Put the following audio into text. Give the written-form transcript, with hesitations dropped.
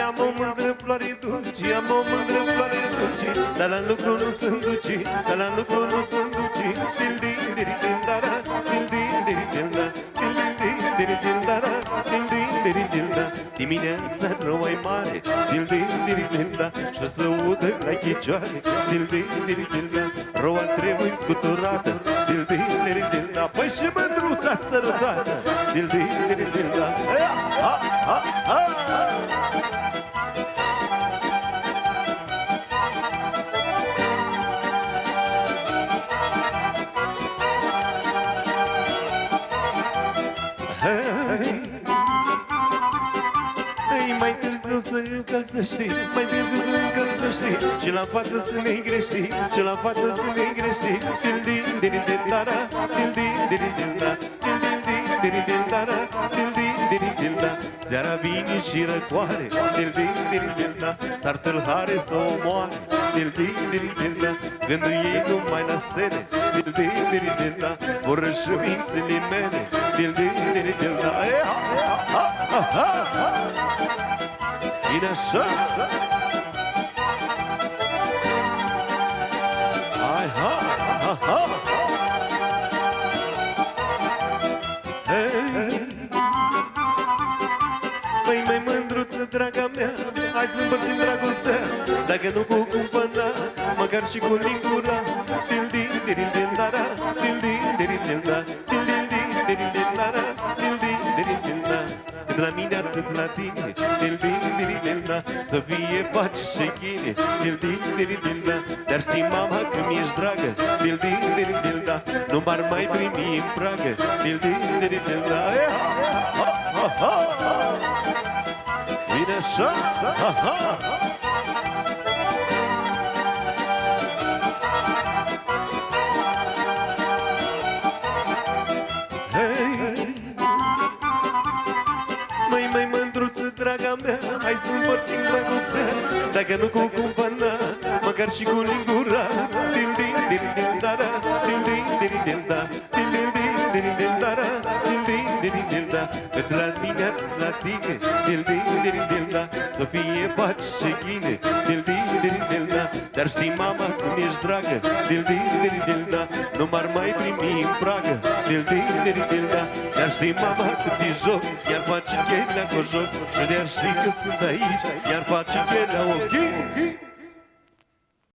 am o mândră floare dulce, am o mândră floare dulce, dar la lucru nu sunt duce, dar la lucru nu sunt duce. Dil-din-diri-din-dara, dil-din-diri-din-da, dil-din-diri-din-dara, dil-din-diri-din-da. Dimineața roa-i mare, dil-din-diri-din-da, și-o să udă la chicioare, dil-din-diri-din-da. Roa trebuie scuturată, dil-din-diri-din-da, păi și mândruța sărutată, dil-din-diri-din-da. Ha, ha, ha! Mai târziu să încălțăști, mai târziu să încălțăști, și la față să ne grești, și la față să ne grești. Dil-din-diri-din-dara, dil-din-diri-din-da, dil-din-diri-din-dara, dil-din-diri-din-da. Seara vine și răcoare, dil-din-diri-din-da, s-ar tâlhare să o moare, dil-din-diri-din-da. Gândul ei numai la stele, dil-din-diri-din-da, vor și mințile mele, dil-din-diri-din-da. Ha, ha, ha, ha! Bine așa! Hai, ha, ha, ha! Hei! Păi, mai mândruță, draga mea, hai să împărțim dragostea, dacă nu cu cumpăna, măcar și cu lingura. Dil-din-diri-din-dara, dil-din-diri-din-da, dil-din-diri-din-dara, dil-din-diri-din-da. Cât la mine, atât la tine, dil-din-diri-din-da, să fie pace și chine, dil-din-diri-din-da. Dar știi, mama, că mi-ești dragă, dil-din-diri-din-da, nu m-ar mai primi în pragă, dil-din-diri-din-da. Ha, ha, ha, ha! Bine așa, ha, ha! Mai mândruță, draga mea, hai să împărțim dragostea, dacă nu cu cumpăna, măcar și cu lingura. Dil-din-diri-din-dara, dil-din-diri-din-da, dil-din-diri-din-dara, dil-din-diri-din-da. Cât la mine, la tine, dil-din-diri-din-da, să fie pace și ghine, dil-din-diri-din-da. Dar știi, mama, cum ești dragă, dil-din-diri-din-da, nu m-ar mai primi în pragă, dil-din-diri-din-da. Dar știi, mama, cât e joc, iar face chelea cu joc, și de-ar ști că sunt aici, iar face chelea ochi.